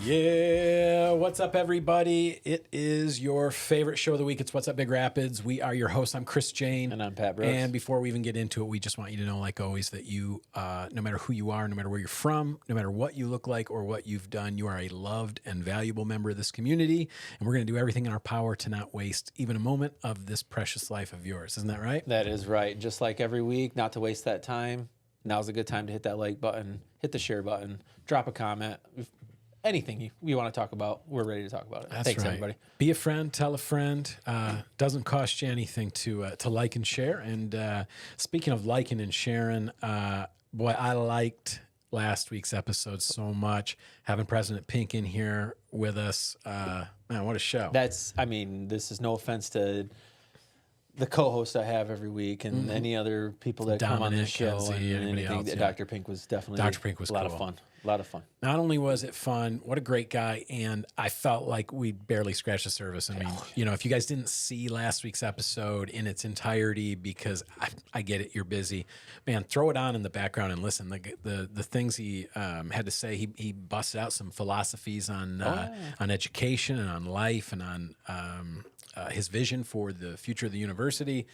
Yeah, what's up, everybody? It is your favorite show of the week. It's What's Up, Big Rapids. We are your hosts. I'm Chris Jane. And I'm Pat Brooks. And before we even get into it, we just want you to know, like always, that you, no matter who you are, no matter where you're from, no matter what you look like or what you've done, you are a loved and valuable member of this community. And we're going to do everything in our power to not waste even a moment of this precious life of yours. Isn't that right? That is right. Just like every week, not to waste that time. Now's a good time to hit that like button, hit the share button, drop a comment. Anything you want to talk about, we're ready to talk about it. That's Thanks, right. everybody. Be a friend, tell a friend. Doesn't cost you anything to like and share. And speaking of liking and sharing, boy, I liked last week's episode so much. Having President Pink in here with us, man, what a show! This is no offense to the co-host I have every week and any other people that come on the show. Kenzie, and anybody anything. else, yeah. Dr. Pink was definitely a lot of fun. A lot of fun. Not only was it fun, what a great guy, and I felt like we barely scratched the surface. I mean, if you guys didn't see last week's episode in its entirety, because I get it, you're busy, man, throw it on in the background and listen. The things he had to say, he busted out some philosophies on education and on life and on his vision for the future of the university.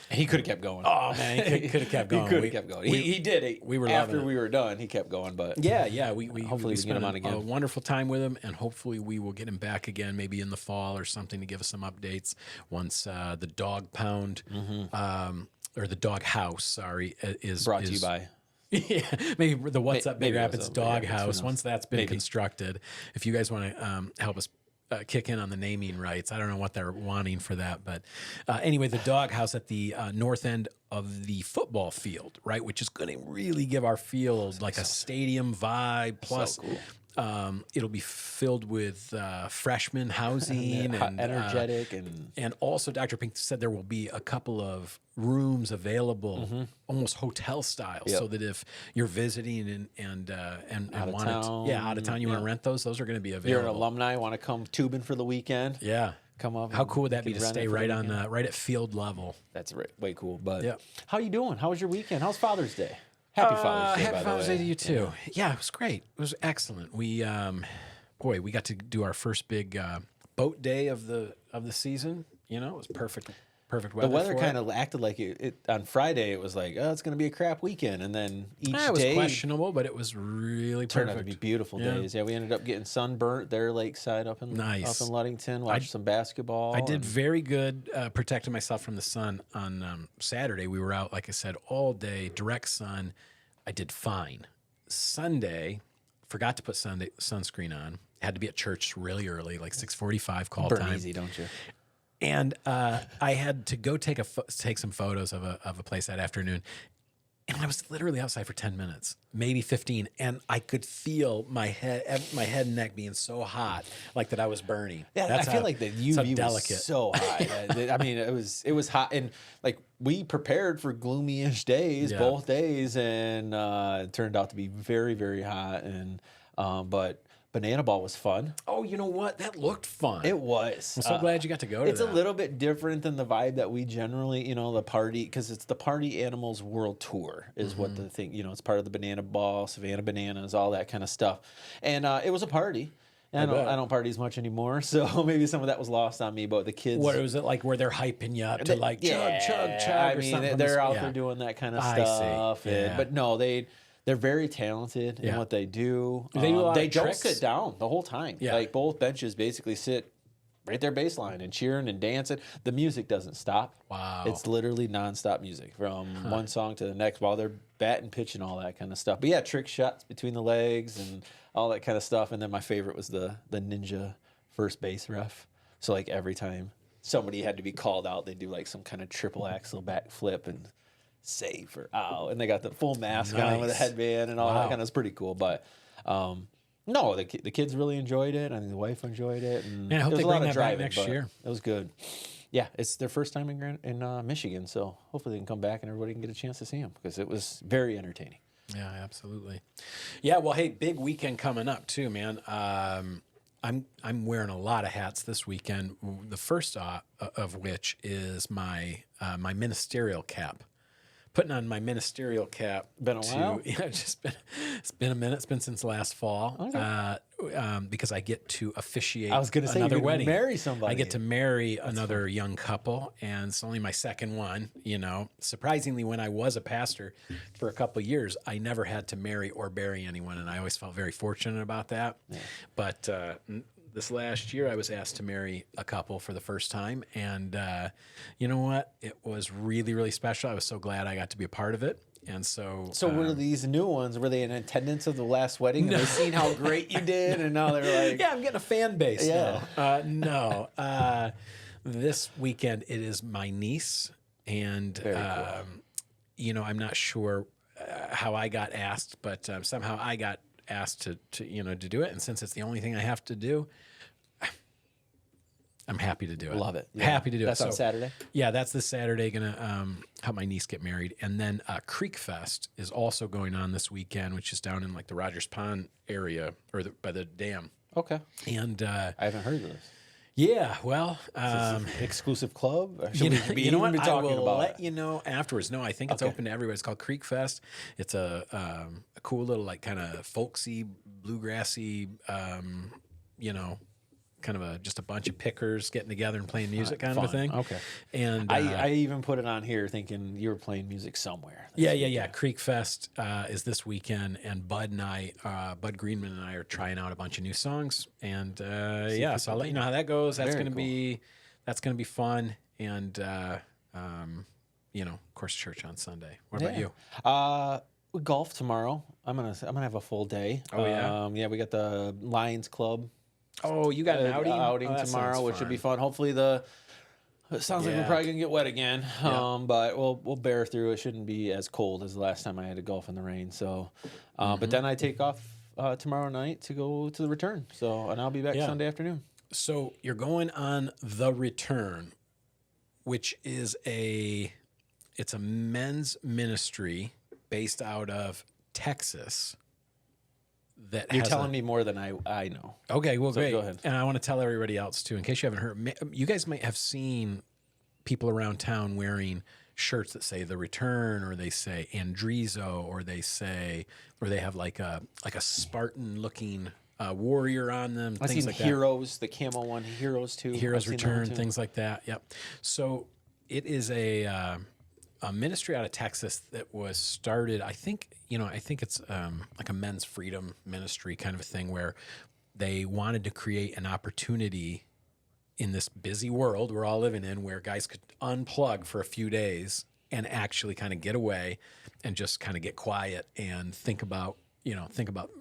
He could have kept going. Oh man, he could have kept going. He could have kept going. He did. We were after loving it. We were done. He kept going, but yeah. We hopefully we spent get him on again. A wonderful time with him, and hopefully we will get him back again, maybe in the fall or something, to give us some updates once the Dog Pound or the Dog House, sorry, is brought to you by. Yeah, maybe the What's Up Big Rapids Dog Rapids, House. Once that's been constructed, if you guys want to help us kick in on the naming rights. I don't know what they're wanting for that, but anyway, the Dog House at the north end of the football field, right, which is going to really give our field like a stadium vibe. Plus, so cool. It'll be filled with freshman housing and energetic, and also Dr. Pink said there will be a couple of rooms available, almost hotel style, so that if you're visiting and want out of town, you want to rent those are going to be available. You're an alumni, want to come tubing for the weekend? Yeah. Come up. How cool would that be to stay right at field level? That's way cool. But how you doing? How was your weekend? How's Father's Day? Happy Father's Day. Happy Father's Day to you too. Yeah, it was great. It was excellent. We we got to do our first big boat day of the season. It was perfect weather. The weather kind of acted like it on Friday. It was like, oh, it's going to be a crap weekend, and then each day it was questionable, but it was really turned perfect. out to be beautiful days. Yeah, we ended up getting sunburnt there lakeside up in Ludington. Watched some basketball. I did very good protecting myself from the sun on Saturday. We were out, like I said, all day, direct sun. I did fine. Sunday, forgot to put sunscreen on. Had to be at church really early, like 6:45 call Burn time. easy, don't you? And I had to go take some photos of a place that afternoon, and I was literally outside for 10 minutes, maybe 15, and I could feel my head and neck being so hot, like that I was burning. Yeah, I feel like the UV was so high. I mean, it was hot, and like we prepared for gloomy-ish days, both days, and it turned out to be very, very hot. And but Banana Ball was fun. Oh, you know what? That looked fun. It was. I'm so glad you got to go to It's a little bit different than the vibe that we generally, the party, because it's the Party Animals World Tour is what the thing, it's part of the Banana Ball, Savannah Bananas, all that kind of stuff. And it was a party. I don't party as much anymore, so maybe some of that was lost on me. But the kids, what was it like? Where they're hyping you up to like chug? I mean, they're out there doing that kind of stuff. I see. But no, they're very talented in what they do. They do a lot of don't tricks. sit down the whole time. Yeah. Like both benches basically sit right there baseline and cheering and dancing. The music doesn't stop. Wow. It's literally nonstop music from one song to the next while they're batting, pitching, all that kind of stuff. But yeah, trick shots between the legs and all that kind of stuff. And then my favorite was the ninja first base ref. So like every time somebody had to be called out, they do like some kind of triple axle backflip and save or and they got the full mask on with a headband and all that kind of. It's pretty cool. But no, the kids really enjoyed it. I think the wife enjoyed it. And I hope they bring that back next year. It was good. Yeah, it's their first time in Michigan, so hopefully they can come back and everybody can get a chance to see them because it was very entertaining. Yeah, absolutely. Yeah, well, hey, big weekend coming up too, man. I'm wearing a lot of hats this weekend. The first of which is my my ministerial cap. Putting on my ministerial cap. Been a while? Yeah, it's been a minute. It's been since last fall. Okay. Because I get to officiate I was going to say another you wedding. marry somebody. I get to marry another young couple, and it's only my second one. You know, surprisingly, when I was a pastor for a couple of years, I never had to marry or bury anyone, and I always felt very fortunate about that. Yeah. But this last year, I was asked to marry a couple for the first time, and you know what? It was really, really special. I was so glad I got to be a part of it. And so, were these new ones? Were they in attendance of the last wedding? No. Have they seen how great you did, and now they're like, "Yeah, I'm getting a fan base." Yeah, no. This weekend it is my niece, and cool. you know, I'm not sure how I got asked, but somehow I got asked to do it, and since it's the only thing I have to do, I'm happy to do it. Love it. Yeah. Happy to do it. That's on Saturday? Yeah, that's this Saturday. Gonna help my niece get married. And then Creek Fest is also going on this weekend, which is down in like the Rogers Pond area or by the dam. Okay. And I haven't heard of this. Yeah, well, exclusive club. Or you know what? I will about let you know afterwards. No, I think it's open to everybody. It's called Creek Fest. It's a cool little like kind of folksy, bluegrassy, you know, kind of just a bunch of pickers getting together and playing music kind of a thing. Okay. And I even put it on here thinking you were playing music somewhere. Yeah. Creek Fest is this weekend, and Bud Greenman and I are trying out a bunch of new songs. And so I'll let you know how that goes. That's going to be fun. And you know, of course, church on Sunday. What about you? We golf tomorrow. I'm gonna have a full day. Oh yeah. Yeah, we got the Lions Club. Oh, you got an outing tomorrow, which should be fun. Hopefully it sounds like we're probably gonna get wet again. But we'll bear through. It shouldn't be as cold as the last time I had to golf in the rain. So, but then I take off tomorrow night to go to the return. So, and I'll be back Sunday afternoon. So you're going on the return, which is it's a men's ministry based out of Texas. You're telling me more than I know. Okay, well, great. Go ahead. And I want to tell everybody else, too, in case you haven't heard. You guys might have seen people around town wearing shirts that say The Return, or they say Andrizo, or they have like a Spartan-looking warrior on them. I've things seen like Heroes, the camo one, Heroes too. Heroes Return, things like that. Yep. So it is a ministry out of Texas that was started, I think it's like a men's freedom ministry kind of a thing, where they wanted to create an opportunity in this busy world we're all living in, where guys could unplug for a few days and actually kind of get away and just kind of get quiet and think about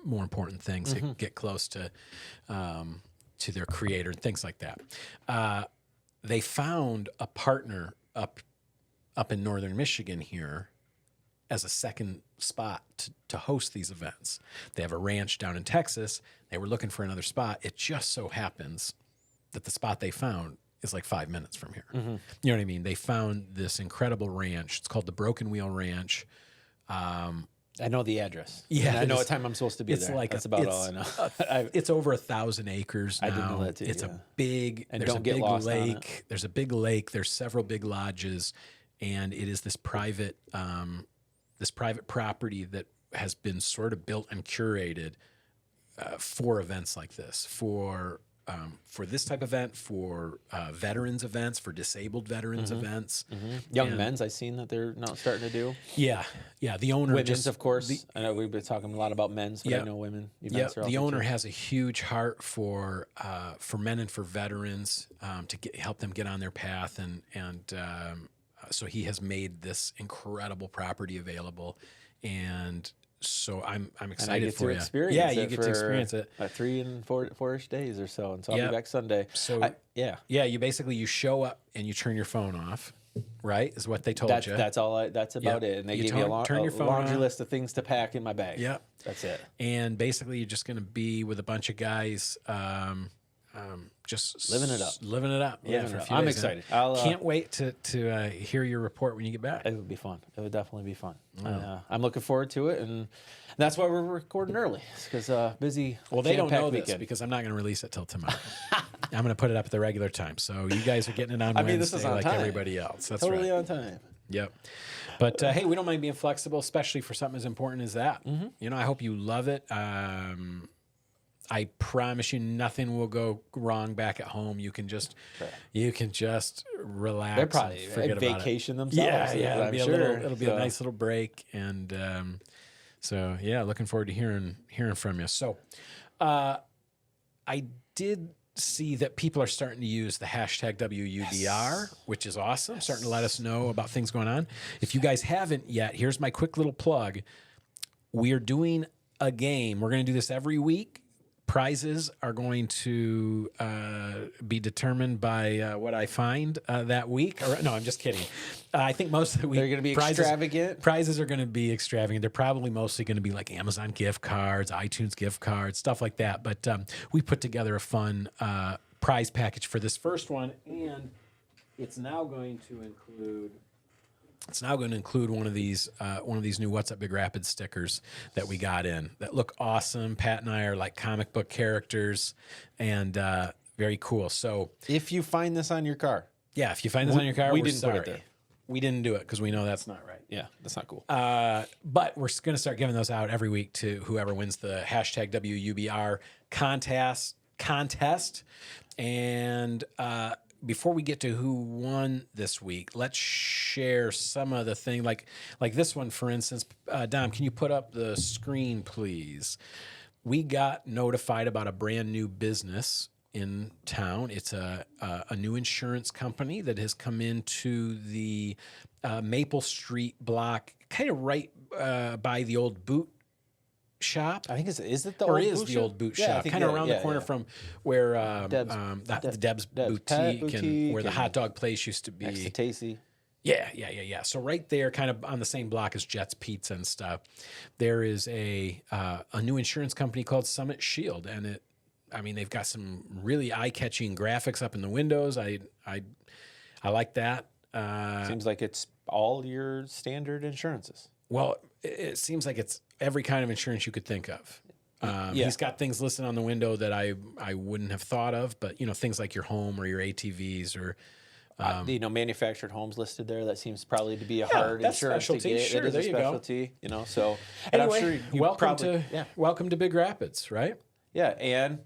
more important things, get close to their creator and things like that. They found a partner up in northern Michigan here as a second spot to host these events. They have a ranch down in Texas. They were looking for another spot. It just so happens that the spot they found is like 5 minutes from here. Mm-hmm. You know what I mean? They found this incredible ranch. It's called the Broken Wheel Ranch. I know the address. Yeah, and I know what time I'm supposed to be there. That's about all I know. It's over 1,000 acres now. I didn't know that too. It's a big, and there's a big lake. There's a big lake. There's several big lodges, and it is this private property that has been sort of built and curated for events like this, for this type of event, for veterans events, for disabled veterans events. Mm-hmm. Young men's, I've seen that they're now starting to do. Yeah. The owner, women's, of course. I know we've been talking a lot about men's, but I know women. Yeah, the owner has a huge heart for men and for veterans to help them get on their path, and so he has made this incredible property available, and so I'm excited for you. Experience you get to experience it. 3 and 4-ish days or so, and so I'll be back Sunday. So you show up and you turn your phone off, right? Is what they told you. That's all. That's about it. And they gave me a laundry list of things to pack in my bag. Yep, that's it. And basically, you're just going to be with a bunch of guys. just Living it up. living it up. Yeah, for a few I'm days, excited. Man. Can't wait to hear your report when you get back. It would be fun. It would definitely be fun. I'm looking forward to it, and that's why we're recording early, because busy. Well, they don't know this weekend. because I'm not going to release it till tomorrow. I'm going to put it up at the regular time, so you guys are getting it on Wednesday this is on like time. everybody else. That's Totally right. on time. Yep. But hey, we don't mind being flexible, especially for something as important as that. Mm-hmm. You know, I hope you love it. I promise you, nothing will go wrong back at home. You can just, relax. They're probably and forget about vacation it. themselves. Yeah. I'm sure. It'll be a nice little break, and so yeah, looking forward to hearing from you. So, I did see that people are starting to use the hashtag WUBR, which is awesome. Starting to let us know about things going on. If you guys haven't yet, here's my quick little plug. We are doing a game. We're going to do this every week. Prizes are going to be determined by what I find that week. No, I'm just kidding. I think most of the week They're going to be extravagant. Prizes are going to be extravagant. They're probably mostly going to be like Amazon gift cards, iTunes gift cards, stuff like that. But we put together a fun prize package for this first one, and it's now going to include. It's now going to include one of these new What's Up Big Rapids stickers that we got in that look awesome. Pat and I are like comic book characters, and very cool. So if you find this on your car, if you find this on your car, we we're didn't sorry. put it there. We didn't do it because we know that's not right. Yeah, that's not cool. But we're going to start giving those out every week to whoever wins the hashtag WUBR contest. And before we get to who won this week, let's share some of the thing. Like this one, for instance. Dom, can you put up the screen, please? We got notified about a brand new business in town. It's a new insurance company that has come into the Maple Street block, kind of right by the old boot shop. I think is it the or old is boot the shop? old boot Yeah, shop, kind of around the corner from where the Deb's boutique and where the hot dog place used to be. Next to Tacey. Yeah. So right there, kind of on the same block as Jet's Pizza and stuff, there is a new insurance company called Summit Shield, and they've got some really eye-catching graphics up in the windows. I like that. Seems like it's all your standard insurances. Well, it seems like it's every kind of insurance you could think of. He's got things listed on the window that I wouldn't have thought of, but things like your home or your ATVs or manufactured homes listed there. That seems probably to be a hard insurance specialty. to get. Sure, it is there a you go. specialty, So and anyway, I'm sure you welcome to Big Rapids, right? Yeah, and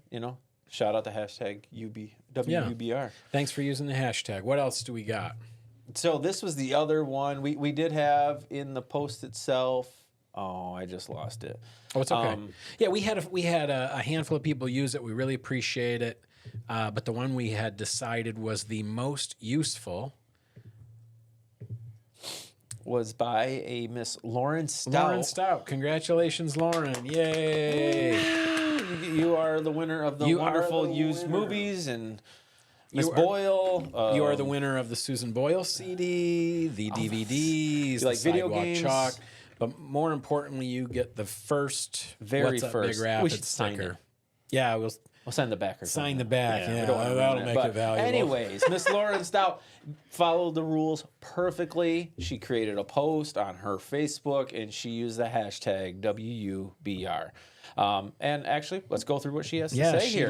shout out the hashtag WUBR. Thanks for using the hashtag. What else do we got? So this was the other one we did have in the post itself. Oh, I just lost it. Oh, it's okay. We had a handful of people use it. We really appreciate it. But the one we had decided was the most useful was by a Miss Lauren Stout. Lauren Stout. Congratulations, Lauren. Yay. You are the winner of the wonderful used movies and Miss Boyle. You are the winner of the Susan Boyle CD, the DVDs, the video Sidewalk games. Chalk. But more importantly, you get the very What's Up first Big Rapids we should sign sticker. It. Yeah, We'll sign the back or something. Sign the back. Yeah, we don't wanna that'll ruin make it valuable. Anyways, Miss Lauren Stout followed the rules perfectly. She created a post on her Facebook and she used the hashtag WUBR. And actually, let's go through what she has to say here.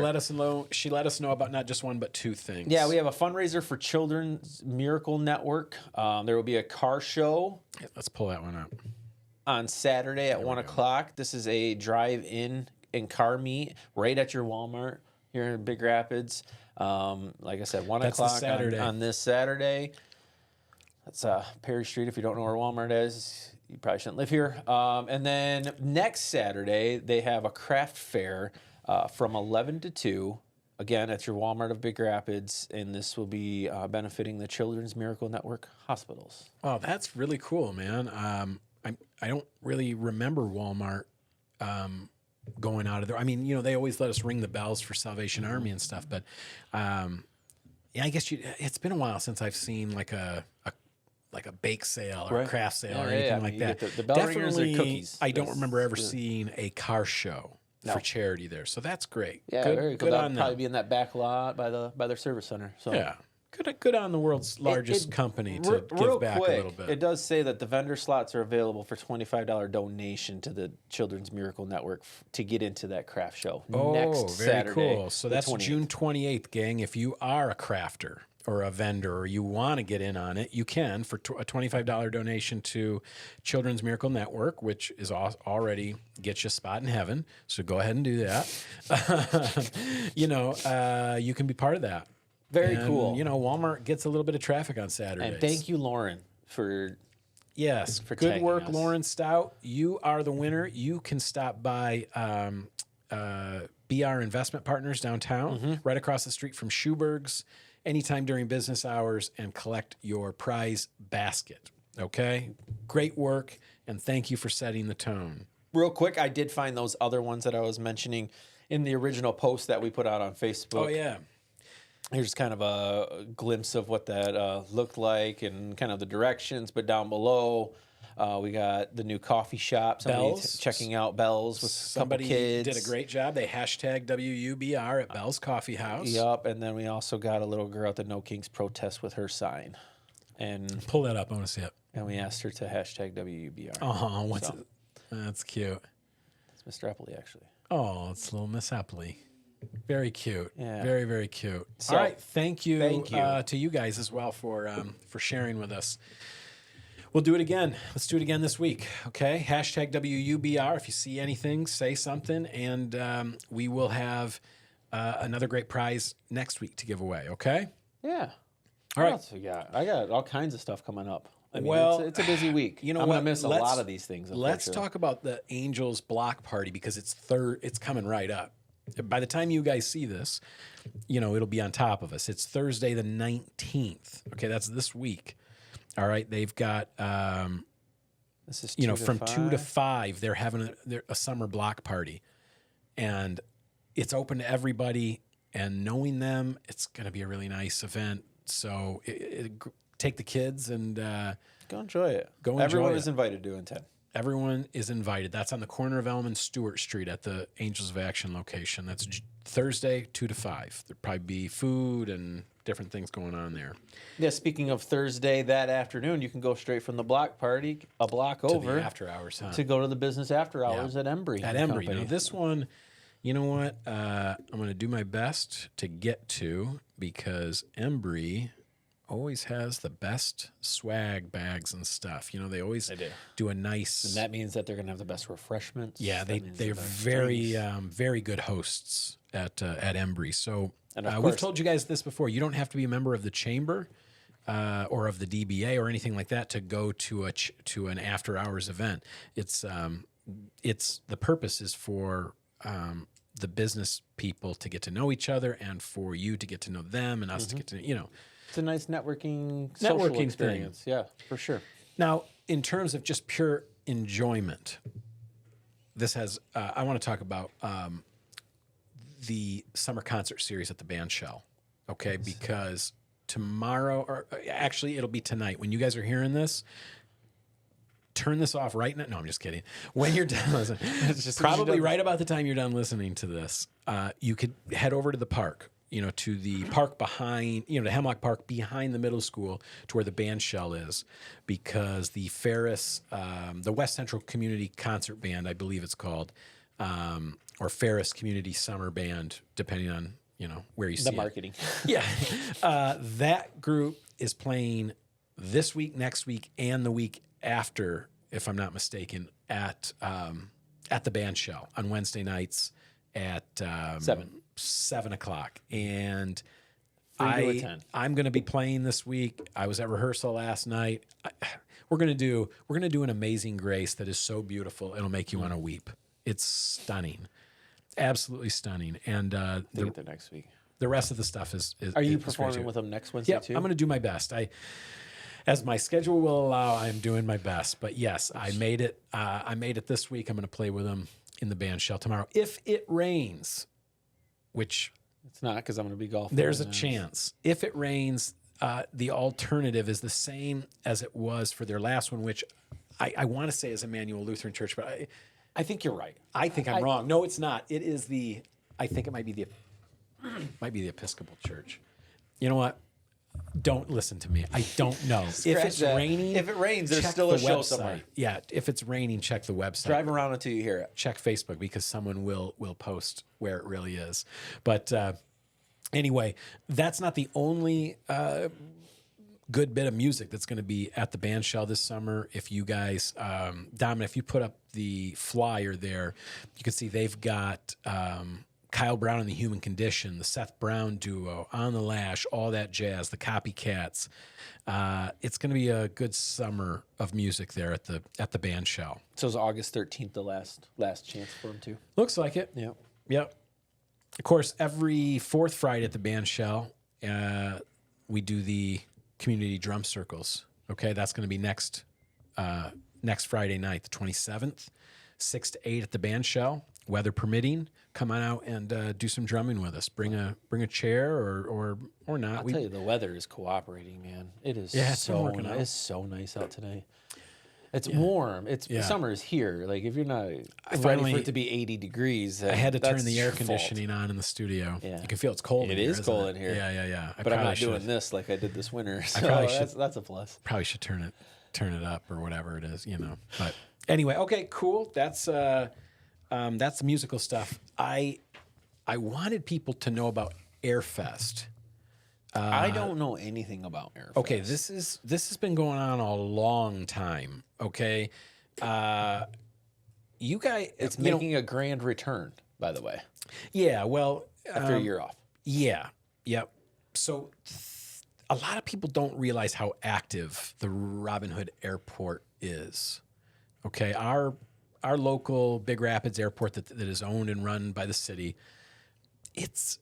She let us know about not just one but two things. Yeah, we have a fundraiser for Children's Miracle Network. There will be a car show. Yeah, let's pull that one up. On Saturday at 1 o'clock. This is a drive-in and car meet right at your Walmart here in Big Rapids. Like I said, 1 o'clock on this Saturday. That's Perry Street. If you don't know where Walmart is, you probably shouldn't live here. And then next Saturday, they have a craft fair from 11 to 2. Again, at your Walmart of Big Rapids, and this will be benefiting the Children's Miracle Network hospitals. Oh, that's really cool, man. I don't really remember Walmart going out of there. I mean, they always let us ring the bells for Salvation Army and stuff, but I guess it's been a while since I've seen like a bake sale or a craft sale or anything like that. The bell ringers or cookies. I don't remember ever seeing a car show. for charity there. So that's great. Yeah, good, very cool. good That'll on probably them. be in that back lot by their service center. So Yeah. Good on the world's largest company to real give back quick, a little bit. It does say that the vendor slots are available for $25 donation to the Children's Miracle Network to get into that craft show next very Saturday. cool. So the that's 28th. June 28th, gang. If you are a crafter or a vendor or you want to get in on it, you can for a $25 donation to Children's Miracle Network, which is already gets you a spot in heaven. So go ahead and do that. You can be part of that. Very cool. Walmart gets a little bit of traffic on Saturdays. And thank you, Lauren, for good tagging work, us. Lauren Stout. You are the winner. You can stop by BR Investment Partners downtown, right across the street from Schuberg's, anytime during business hours, and collect your prize basket. Okay? Great work, and thank you for setting the tone. Real quick, I did find those other ones that I was mentioning in the original post that we put out on Facebook. Oh, yeah. Here's kind of a glimpse of what that looked like and kind of the directions. But down below, we got the new coffee shop. Bells. Checking out Bells with Somebody a couple kids. did a great job. They hashtag WUBR at Bell's Coffee House. Yup. And then we also got a little girl at the No Kings protest with her sign. And Pull that up. I want to see it. we asked her to hashtag WUBR. Oh, what's it? That's cute. It's Mr. Epley, actually. Oh, it's little Miss Epley. Very cute. Yeah. Very, very cute. So, all right. Thank you, to you guys as well for sharing with us. We'll do it again. Let's do it again this week. Okay. Hashtag WUBR. If you see anything, say something, and we will have another great prize next week to give away. Okay. Yeah. All right. What else we got? I got all kinds of stuff coming up. I mean, Well, it's a busy week. You know I'm what? gonna miss a Let's- lot of these things. Let's unfortunately. talk about the Angels block party because it's coming right up. By the time you guys see this, it'll be on top of us. It's Thursday the 19th. Okay, that's this week. All right, they've got This is from 2 to 5, they're having a summer block party, and it's open to everybody. And knowing them, it's going to be a really nice event. So take the kids and Go enjoy it. Everyone is invited to attend. Everyone is invited. That's on the corner of Elm and Stewart Street at the Angels of Action location. That's Thursday, 2 to 5. There'll probably be food and different things going on there. Yeah, speaking of Thursday that afternoon, you can go straight from the block party a block over To the after hours, huh? to go to the business after hours at Embry. At Embry. Now, this one, you know what? I'm going to do my best to get to because Embry always has the best swag bags and stuff. They always do a nice. And that means that they're going to have the best refreshments. Yeah, they're the best very drinks. very good hosts at Embry. So And of we've course- told you guys this before. You don't have to be a member of the chamber or of the DBA or anything like that to go to to an after hours event. It's the purpose is for the business people to get to know each other and for you to get to know them and us to get to It's a nice social experience. thing. Yeah, for sure. Now, in terms of just pure enjoyment, this has. I want to talk about the summer concert series at the band shell. Okay, because tomorrow, or actually, it'll be tonight. When you guys are hearing this, turn this off right now. No, I'm just kidding. When you're done listening, probably right about the time you're done listening to this, you could head over to the park. To the park behind, to Hemlock Park behind the middle school to where the band shell is, because the Ferris, the West Central Community Concert Band, I believe it's called, or Ferris Community Summer Band, depending on, where you see The it. marketing. Yeah. That group is playing this week, next week, and the week after, if I'm not mistaken, at the band shell on Wednesday nights at 7 o'clock. And I'm going to be playing this week. I was at rehearsal last night. We're going to do an Amazing Grace that is so beautiful. It'll make you want to weep. It's stunning. Absolutely stunning. And They'll get there next week. the rest of the stuff is Are you is great performing too. with them next Wednesday Yeah, too? I'm going to do my best. As my schedule will allow, I'm doing my best. But yes, I made it. I made it this week. I'm going to play with them in the band shell tomorrow. If it rains, which It's not because I'm going to be golfing. there's a chance. If it rains, the alternative is the same as it was for their last one, which I want to say is Emmanuel Lutheran Church, but I think you're right. I think I'm wrong. No, it's not. It is the. I think it might be the Episcopal Church. You know what? Don't listen to me. I don't know. If it's raining, if it rains, there's check still the a show website. somewhere. Yeah, if it's raining, check the website. Drive around until you hear it. Check Facebook because someone will post where it really is. But anyway, that's not the only good bit of music that's going to be at the band shell this summer. If you guys, Dominic, if you put up the flyer there, you can see they've got Kyle Brown and the Human Condition, the Seth Brown Duo, On the Lash, all that jazz, the Copycats. It's going to be a good summer of music there at the band shell. So is August 13th the last chance for them too? Looks like it. Yeah. Yep. Of course, every fourth Friday at the band shell, we do the community drum circles. Okay, that's going to be next Friday night, the 27th, 6 to 8 at the band shell. Weather permitting, come on out and do some drumming with us. Bring a chair or not. I'll tell you, the weather is cooperating, man. It is it's so nice out today. It's warm. Summer is here. Like if you're not ready for it to be 80 degrees, I had to turn the air conditioning on in the studio. Yeah. You can feel it's cold. It is cold in here. Yeah. But I'm not doing this like I did this winter. So that's a plus. Probably should turn it up or whatever it is, But anyway, okay, cool. That's the musical stuff. I wanted people to know about Airfest. I don't know anything about Airfest. Okay, this has been going on a long time. Okay, you guys, it's making a grand return, by the way. Yeah, well, after a year off. Yeah, yep. So a lot of people don't realize how active the Roben-Hood Airport is. Okay, our local Big Rapids airport that is owned and run by the city, it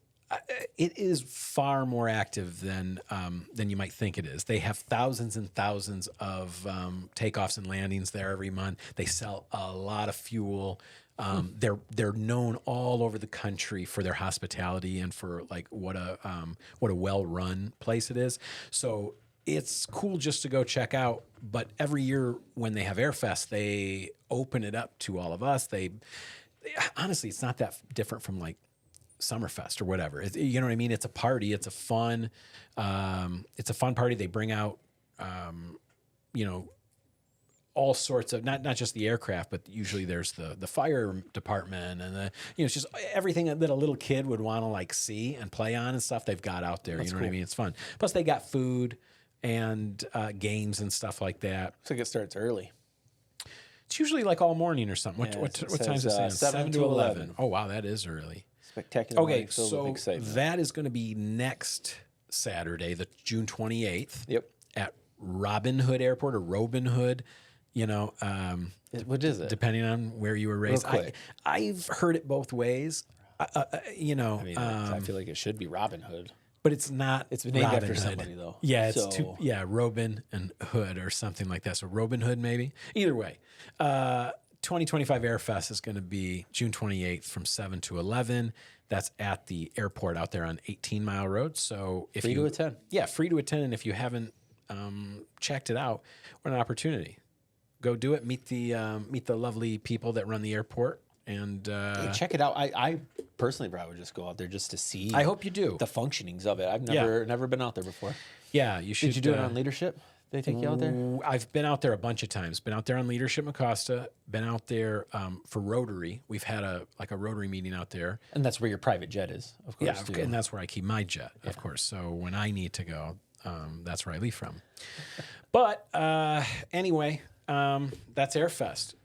is far more active than you might think it is. They have thousands and thousands of takeoffs and landings there every month. They sell a lot of fuel. They're known all over the country for their hospitality and for like what a well-run place it is. So it's cool just to go check out. But every year when they have Airfest, they open it up to all of us. They honestly, it's not that different from like Summerfest or whatever. You know what I mean? It's a party. It's a fun party. They bring out, all sorts of not just the aircraft, but usually there's the fire department and it's just everything that a little kid would want to like see and play on and stuff. They've got out there. That's cool. What I mean? It's fun. Plus they got food and games and stuff like that. Looks like it starts early. It's usually like all morning or something. What time is it? 7 to 11. Oh wow, that is early. Spectacular. Okay, so that is going to be next Saturday, the June 28th. Yep. At Roben-Hood Airport or Roben-Hood. What is it? Depending on where you were raised. I've heard it both ways. I feel like it should be Roben-Hood. But it's not. It's named after somebody, though. Yeah, it's Roben and Hood or something like that. So Roben-Hood, maybe. Either way, 2025 Airfest is going to be June 28th from 7 to 11. That's at the airport out there on 18 Mile Road. So if free to attend. Yeah, free to attend. And if you haven't checked it out, what an opportunity. Go do it. Meet the lovely people that run the airport. And check it out. I personally probably would just go out there just to see. I hope you do the functionings of it. I've never been out there before. Yeah, you should. Did you do it on Leadership? They take you out there? I've been out there a bunch of times. Been out there on Leadership Acosta. Been out there for Rotary. We've had a Rotary meeting out there. And that's where your private jet is, of course. Yeah, and that's where I keep my jet, of course. So when I need to go, that's where I leave from. But anyway, that's Airfest.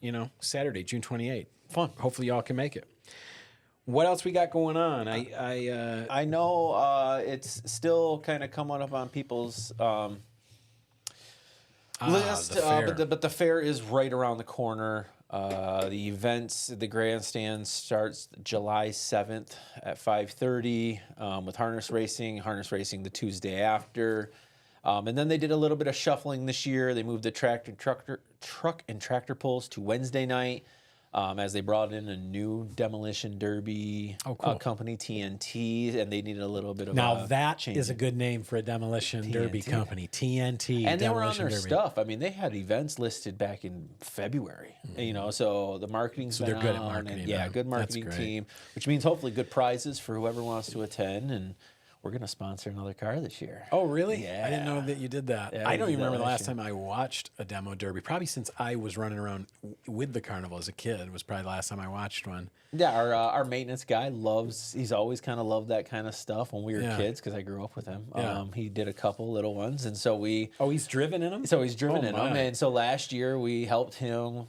Saturday, June 28th. Fun. Hopefully y'all can make it. What else we got going on? I know it's still kind of coming up on people's list, but the fair is right around the corner. The events, the grandstand starts July 7th at 5:30 with harness racing the Tuesday after. And then they did a little bit of shuffling this year. They moved the truck and tractor pulls to Wednesday night. as they brought in a new demolition derby company, TNT, and they needed a little bit of now that change. is a good name for a demolition derby company, TNT. And they were on their derby. stuff. I mean, they had events listed back in February. You know, so the marketing's been they're good at on, marketing. and, yeah, good marketing team, which means hopefully good prizes for whoever wants to attend. And we're going to sponsor another car this year. Oh, really? Yeah. I didn't know that you did that. Yeah, I don't we even did that remember the last last year. time I watched a demo derby. Probably since I was running around with the carnival as a kid was probably the last time I watched one. Yeah, our maintenance guy he's always kind of loved that kind of stuff when we were kids, because I grew up with him. Yeah. He did a couple little ones, and so he's driven in them? So he's driven in them, my. and so last year we helped him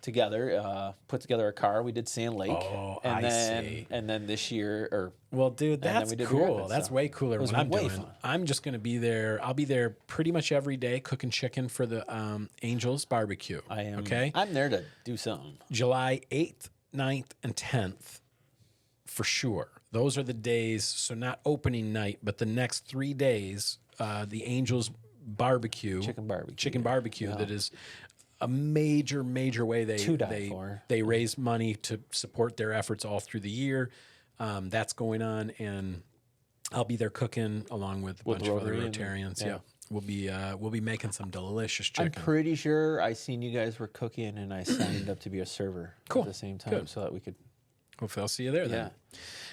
together, put together a car. We did Sand Lake. Oh, and I then, see. And then this year, well, dude, that's we did cool. Rapids, That's so way cooler it was than what I'm way doing. fun. I'm just going to be there. I'll be there pretty much every day cooking chicken for the Angels BBQ. I am. Okay? I'm there to do something. July 8th, 9th, and 10th for sure. Those are the days, so not opening night, but the next 3 days, the Angels barbecue. Chicken barbecue. Chicken barbecue that is a major way they raise money to support their efforts all through the year. That's going on, and I'll be there cooking along with a bunch of other Rotarians. Yeah. We'll be making some delicious chicken. I'm pretty sure I seen you guys were cooking, and I signed up to be a server at the same time, so that we could. Hopefully, I'll see you there then.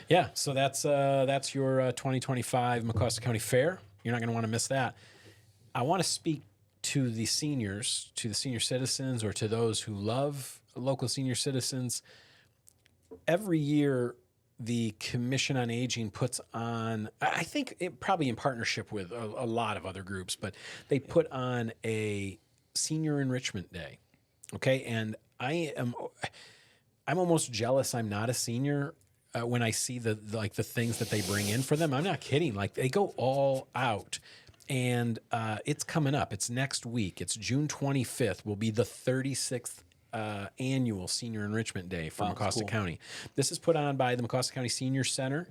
Yeah. So that's your 2025 Mecosta County Fair. You're not going to want to miss that. I want to speak to the seniors, to the senior citizens, or to those who love local senior citizens. Every year, the Commission on Aging puts on, I think probably in partnership with a lot of other groups, but they put on a Senior Enrichment Day. Okay, and I'm almost jealous I'm not a senior when I see the things that they bring in for them. I'm not kidding. Like, they go all out. And it's coming up. It's next week. It's June 25th will be the 36th annual Senior Enrichment Day for Mecosta County. This is put on by the Mecosta County Senior Center,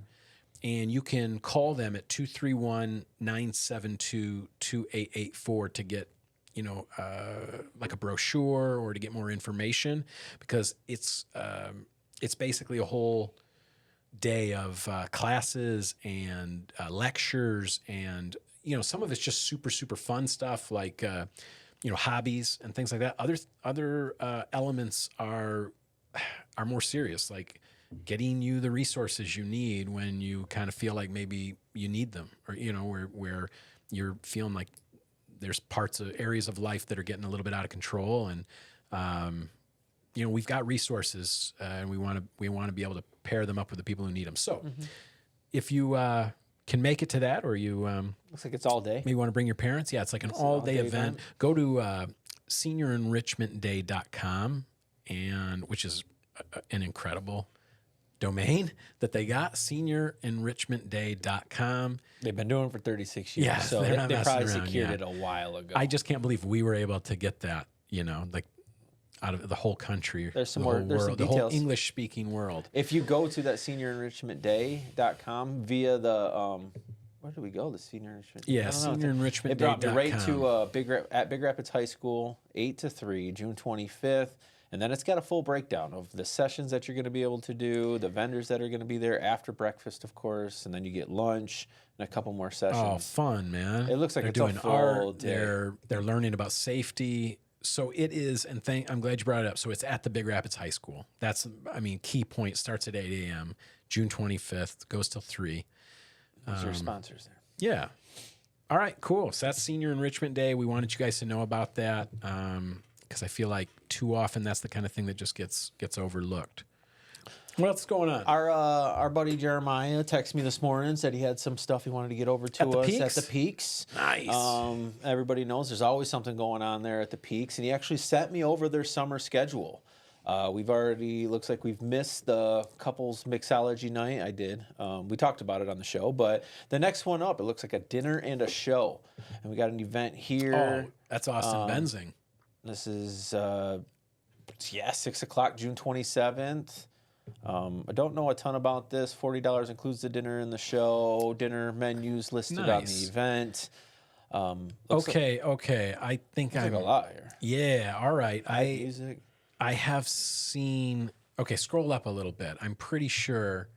and you can call them at 231-972-2884 to get, like a brochure or to get more information, because it's basically a whole day of classes and lectures, and some of it's just super fun stuff like hobbies and things like that. Other elements are more serious, like getting you the resources you need when you kind of feel like maybe you need them, or where you're feeling like there's areas of life that are getting a little bit out of control, and we've got resources, and we want to be able to pair them up with the people who need them. So, if you can make it to that, or you looks like it's all day. Maybe want to bring your parents. Yeah, it's like an all-day event. Go to seniorenrichmentday.com, and which is an incredible domain that they got, seniorenrichmentday.com. They've been doing it for 36 years, Yeah, so they're they not probably messing around, secured it a while ago. I just can't believe we were able to get that, like out of the whole country. There's some the whole more. There's world, some the whole details. English-speaking world. If you go to that seniorenrichmentday.com via the where do we go? The Senior Enrichment. Yeah, seniorenrichmentday.com. It brought me right to Big Rapids High School, 8 to 3, June 25th. And then it's got a full breakdown of the sessions that you're going to be able to do, the vendors that are going to be there after breakfast, of course, and then you get lunch and a couple more sessions. Oh, fun, man. It looks like they're it's doing a full art. day. They're learning about safety. So it is, and I'm glad you brought it up. So it's at the Big Rapids High School. That's, key point, starts at 8 a.m., June 25th, goes till 3. Those are sponsors there. Yeah. All right, cool. So that's Senior Enrichment Day. We wanted you guys to know about that, because I feel like too often that's the kind of thing that just gets overlooked. What else is going on? Our buddy Jeremiah texted me this morning, said he had some stuff he wanted to get over to us at the Peaks. Nice. Everybody knows there's always something going on there at the Peaks, and he actually sent me over their summer schedule. Looks like we've missed the couples mixology night. I did. We talked about it on the show, but the next one up, it looks like a dinner and a show. And we got an event here. Oh, that's Austin Benzing. This is, 6 o'clock, June 27th. I don't know a ton about this. $40 includes the dinner and the show. Dinner menus listed on the event. Okay. I think I'm like a lot here. Yeah. All right. Music. I have seen. Okay, scroll up a little bit. I'm pretty sure.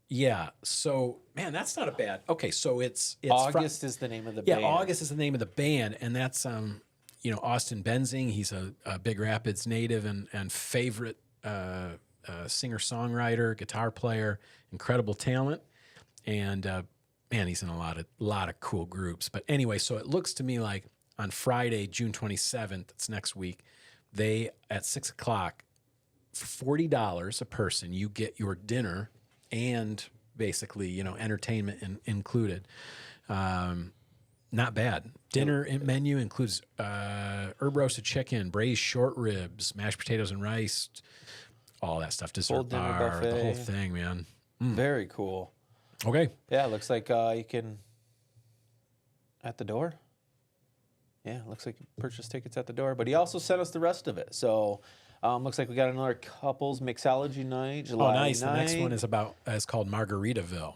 Yeah. So, man, that's not a bad. Okay, so it's August is the name of the band. August is the name of the band, and that's Austin Benzing. He's a Big Rapids native and favorite singer songwriter, guitar player, incredible talent, and man, he's in a lot of cool groups. But anyway, so it looks to me like on Friday, June 27th, it's next week, they at 6:00 for $40 a person, you get your dinner and basically entertainment included. Not bad. Dinner menu includes herb roasted chicken, braised short ribs, mashed potatoes and rice, all that stuff. Dessert bar, the whole thing, man. Very cool. Okay. Yeah, looks like you can at the door. Yeah, looks like you purchase tickets at the door. But he also sent us the rest of it. So looks like we got another couples mixology night, July 9th. Nice. The next one is called Margaritaville.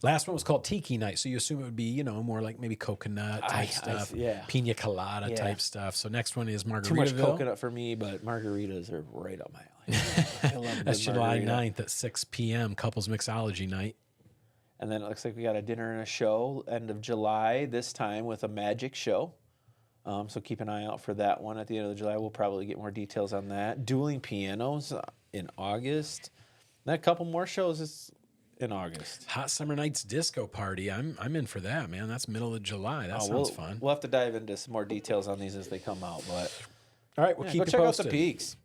Last one was called Tiki Night, so you assume it would be, more like maybe coconut type stuff, pina colada type stuff. So next one is Margaritaville. Too much coconut for me, but margaritas are right up my alley. I love That's July 9th at 6 p.m., Couples Mixology Night. And then it looks like we got a dinner and a show end of July, this time with a magic show. So keep an eye out for that one at the end of July. We'll probably get more details on that. Dueling pianos in August. And a couple more shows is in August. Hot Summer Nights Disco Party. I'm in for that, man. That's middle of July. That sounds fun. We'll have to dive into some more details on these as they come out. But all right, we'll keep you check posted. out the peaks.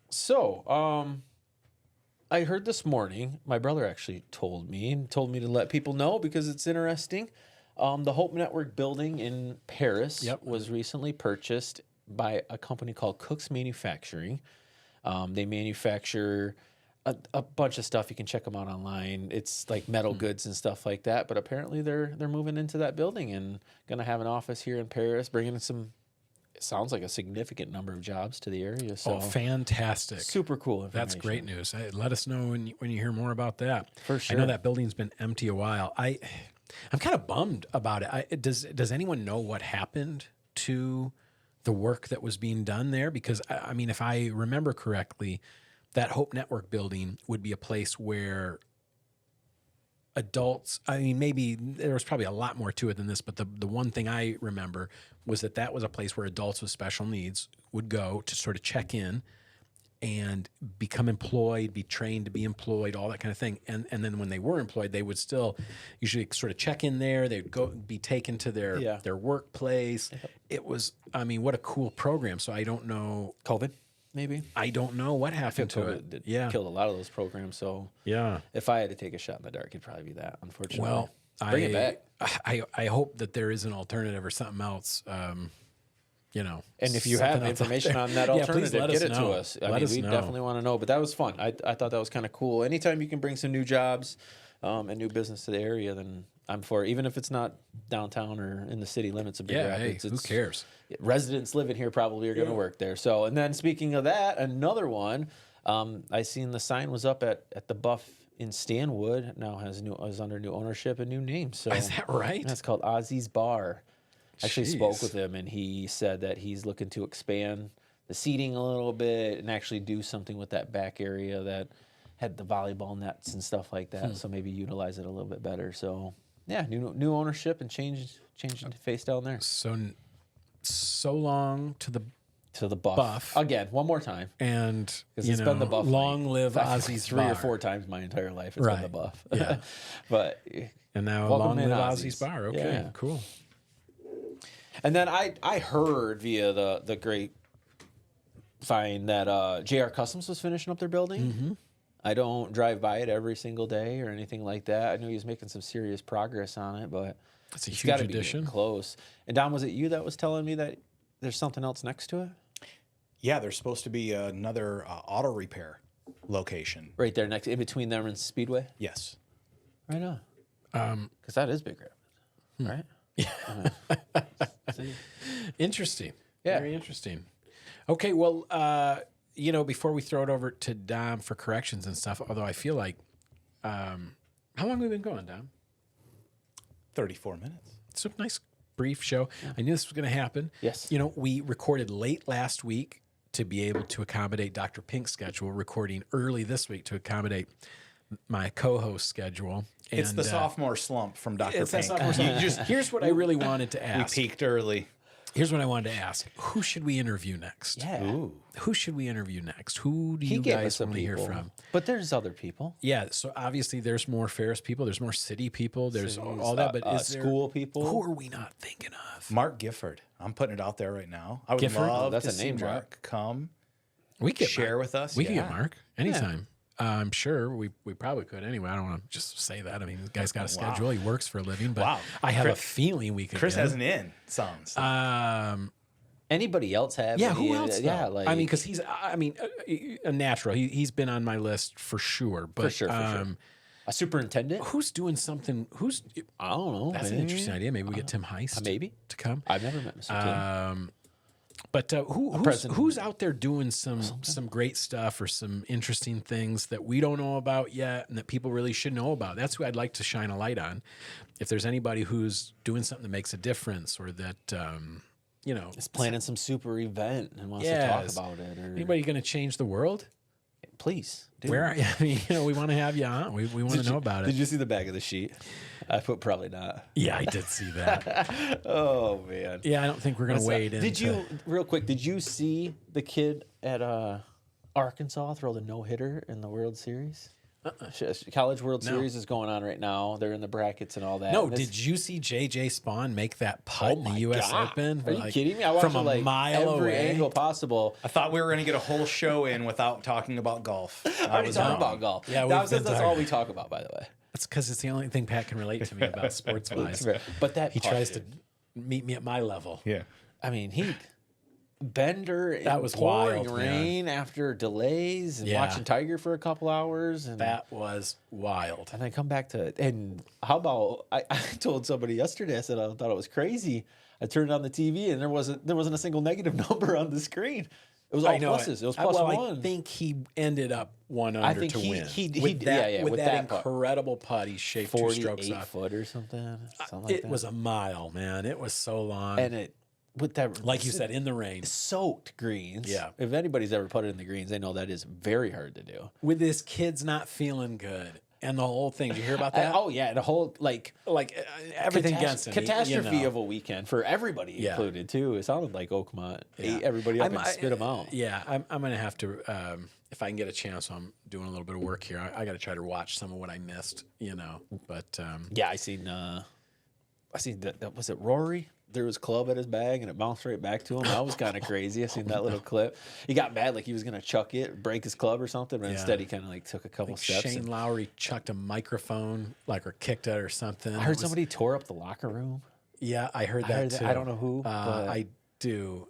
So, I heard this morning, my brother actually told me to let people know because it's interesting. The Hope Network building in Paris was recently purchased by a company called Cook's Manufacturing. They manufacture a bunch of stuff. You can check them out online. It's like metal goods and stuff like that. But apparently they're moving into that building and going to have an office here in Paris, bringing in some. It sounds like a significant number of jobs to the area. So fantastic! Super cool information. That's great news. Let us know when you hear more about that. For sure. I know that building's been empty a while. I'm kind of bummed about it. Does anyone know what happened to the work that was being done there? Because I mean, if I remember correctly, that Hope Network building would be a place where adults, I mean, maybe there was probably a lot more to it than this, but the one thing I remember was that was a place where adults with special needs would go to sort of check in and become employed, be trained to be employed, all that kind of thing. And then when they were employed, they would still usually sort of check in there. They'd be taken to their workplace. It was, I mean, what a cool program. So I don't know. COVID, maybe? I don't know what happened to COVID it. Killed a lot of those programs. So if I had to take a shot in the dark, it'd probably be that, unfortunately. Well, bring it back. I hope that there is an alternative or something else. And if you have information on that alternative, get it to us. I mean, we definitely want to know. But that was fun. I thought that was kind of cool. Anytime you can bring some new jobs and new business to the area, then I'm for it. Even if it's not downtown or in the city limits of Big Rapids. Who cares? Residents living here probably are going to work there. So, and then speaking of that, another one, I seen the sign was up at the Buff in Stanwood. Now is under new ownership and new name. So is that right? That's called Ozzy's Bar. Actually spoke with him, and he said that he's looking to expand the seating a little bit and actually do something with that back area that had the volleyball nets and stuff like that. So maybe utilize it a little bit better. So yeah, new ownership and changing the face down there. So long to the Buff again, one more time, and it's been the Buff. Long live Ozzy's three Bar. or four times my entire life. It's been the Buff. Yeah, but and now long live Ozzy's Bar. Okay, cool. And then I heard via the great find that JR Customs was finishing up their building. Mm-hmm. I don't drive by it every single day or anything like that. I knew he was making some serious progress on it, but it's a huge addition. Be close. And Don, was it you that was telling me that there's something else next to it? Yeah, there's supposed to be another auto repair location right there next in between them and Speedway. Yes, right on. Because that is Big Rapids, right? Interesting. Yeah. Very interesting. Okay, well, before we throw it over to Dom for corrections and stuff, although I feel like, how long have we been going, Dom? 34 minutes. It's a brief show. I knew this was going to happen. Yes. You know, we recorded late last week to be able to accommodate Dr. Pink's schedule, recording early this week to accommodate my co-host schedule. It's And, the sophomore slump from Dr. It's that Pink. sophomore slump. Here's what I really wanted to We ask. peaked early. Here's what I wanted to ask. Who should we interview next? Yeah. Ooh. Who should we interview next? Who do He you gave guys us some want to hear people. from? But there's other people. Yeah, so obviously there's more Ferris people, there's more city people, there's all that, but is there, school people. who are we not thinking of? Mark Gifford. I'm putting it out there right now. I would Gifford? love That's to a see name drop. Mark come We could share with us. We can Yeah. get Mark anytime. I'm sure we probably could. Anyway, I don't want to just say that. I mean, the guy's got a schedule. He works for a living, but Wow. I have a Chris- feeling we could Chris get has him. an in. Sounds. Anybody else have? Yeah, any- who else? Yeah, though? like I mean, because he's, a natural. He's been on my list for sure. But for sure. A superintendent. who's doing something? Who's I don't know. that's an interesting idea. Maybe we get Tim Heist maybe. to come. I've never met Mr. Tim. But president. who's out there doing some great stuff or some interesting things that we don't know about yet and that people really should know about? That's who I'd like to shine a light on. If there's anybody who's doing something that makes a difference or that Is planning some super event and wants Yes. to talk about it. Or anybody going to change the world? please. Do Where it. are you? I mean, we want to have you on. We want to know about it. Did you see the back of the sheet? I put probably not. Yeah, I did see that. Oh man. Yeah, I don't think we're going to wade in. Did you real quick? Did you see the kid at Arkansas throw the no hitter in the World Series? College World Series is going on right now. They're in the brackets and all that. No, and this- did you see J.J. Spawn make that putt in the U.S. God. Open? Are you kidding me? I watched from it a like mile every away. angle possible. I thought we were going to get a whole show in without talking about golf. I already talked wrong. about golf. Yeah, that's we've been all talking. we talk about, by the way. That's because it's the only thing Pat can relate to me about sports wise. But that He putt, tries dude. to meet me at my level. Yeah. I mean, Bender That in was pouring wild, rain after delays and Yeah. watching Tiger for a couple hours and That was wild. and then come back to it. And how about I told somebody yesterday, I said I thought it was crazy. I turned on the TV and there wasn't a single negative number on the screen. It was all I know pluses. It was well, +1. I think he ended up one under think to he- win. he- with that, yeah, with with that that putt. incredible putt, he shaved 2 strokes 48 off. foot or something. Something like It that. was a mile, man. It was so long. And it with that like you said, in the rain. soaked greens. Yeah. If anybody's ever put it in the greens, they know that is very hard to do. With his kids not feeling good. And the whole thing. Did you hear about that? Oh yeah, the whole Everything against him. catastrophe of a weekend for everybody Yeah. included too. It sounded like Oakmont Yeah. ate everybody up I'm- and spit them out. Yeah, I'm going to have to, if I can get a chance, I'm doing a little bit of work here. I got to try to watch some of what I missed, But Yeah, I seen that was it Rory? There was club at his bag and it bounced right back to him. That was kind of crazy. I seen that little clip. He got mad like he was gonna chuck it, break his club or something, but Yeah. instead he kind of like took a couple steps. Shane and- Lowry chucked a microphone, or kicked it or something. I heard somebody tore up the locker room. Yeah, I heard that heard that. too. I don't know who, but- I do.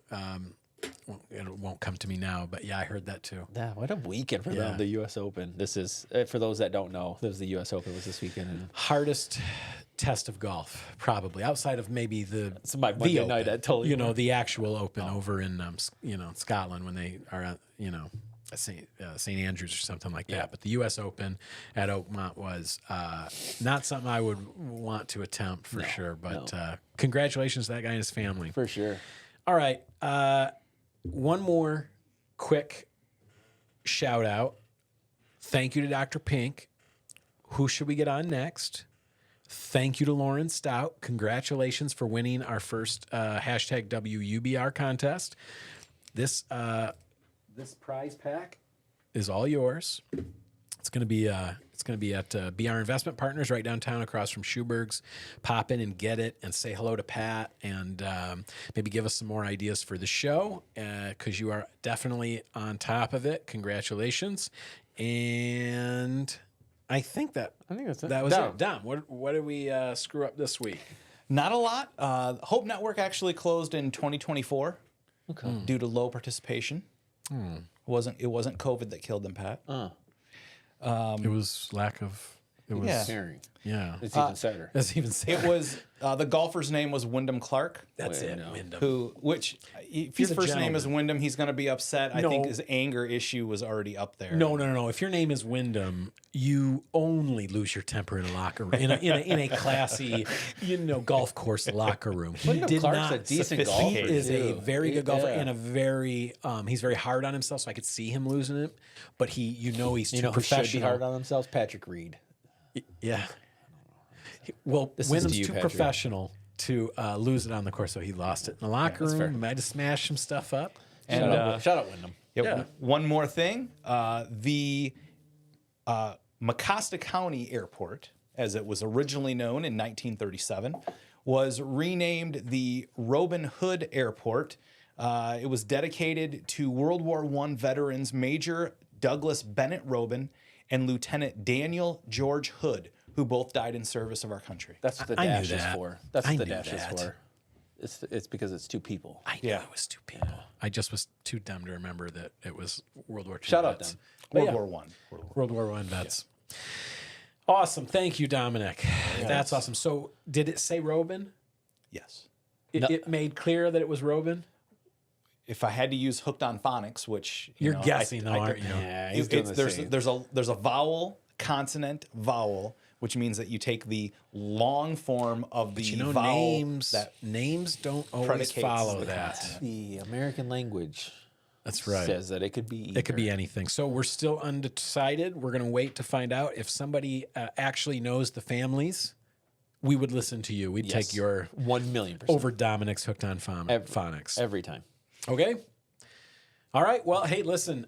It won't come to me now, but yeah, I heard that too. Yeah, what a weekend for Yeah. them. The U.S. Open. This is for those that don't know. This was the U.S. Open was this weekend. And Hardest test of golf, probably outside of maybe the my the Monday Open, night at Tully. the actual Open over in Scotland when they are at St. Andrews or something like that. Yeah. But the U.S. Open at Oakmont was not something I would want to attempt for sure. But congratulations to that guy and his family. for sure. All right, one more quick shout out. Thank you to Dr. Pink. Who should we get on next? Thank you to Lauren Stout. Congratulations for winning our first hashtag WUBR contest. This prize pack is all yours. It's going to be at BR Investment Partners right downtown across from Schuberg's. Pop in and get it and say hello to Pat and maybe give us some more ideas for the show because you are definitely on top of it. Congratulations. And I think that's it. That was Dom. it. Dom, what did we screw up this week? Not a lot. Hope Network actually closed in 2024 due to low participation. It wasn't COVID that killed them, Pat. It was lack of It was, Yeah. Pairing. yeah. It's even sadder. That's even It sadder. was the golfer's name was Wyndham Clark. That's Wait, it, no. Wyndham. If He's your a first name is gentleman. Wyndham, he's going to be upset. I think No. his anger issue was already up there. No. If your name is Wyndham, you only lose your temper in a locker room, in a classy, golf course locker room. He Wyndham did Clark's not. a decent He golfer, is a too. very good golfer Yeah. and a very. He's very hard on himself, so I could see him losing it. But he's You too know who should be professional. hard on themselves? Patrick Reed. Yeah. Well, This is Wyndham's to you, too Patrick. professional to lose it on the course, so he lost it in the locker that's fair. room. Might have smashed some stuff up. And Shout out Wyndham. Yeah. one more thing: the Mecosta County Airport, as it was originally known in 1937, was renamed the Roben-Hood Airport. It was dedicated to World War I veterans Major Douglas Bennett Roben and Lieutenant Daniel George Hood, who both died in service of our country. That's what the I knew dash is that. for. That's I what the knew dash that. is for. It's because it's two people. I knew Yeah. it was two people. I just was too dumb to remember that it was World War II. Shout out vets. them. World yeah. War One. World War I vets. Awesome. Thank you, Dominic. That's awesome. So did it say Roben? Yes. It made clear that it was Roben? If I had to use hooked on phonics, which You're know, guessing, though, aren't you? Yeah, he's doing the same. there's a vowel, consonant, vowel, which means that you take the long form of the vowel. Names don't always predicates follow the that. The American language That's right. says that it could be either. It could be anything. So we're still undecided. We're going to wait to find out if somebody actually knows the families. We would listen to you. We'd take your 1,000,000% over Dominic's hooked on phonics. every time. Okay. All right. Well, hey, listen.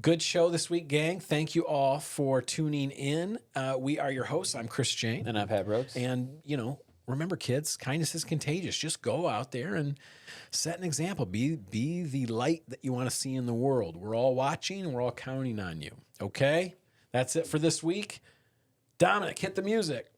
Good show this week, gang. Thank you all for tuning in. We are your hosts. I'm Chris Jane. And I've had Brooks. And, remember, kids, kindness is contagious. Just go out there and set an example. Be the light that you want to see in the world. We're all watching and we're all counting on you. Okay? That's it for this week. Dominic, hit the music.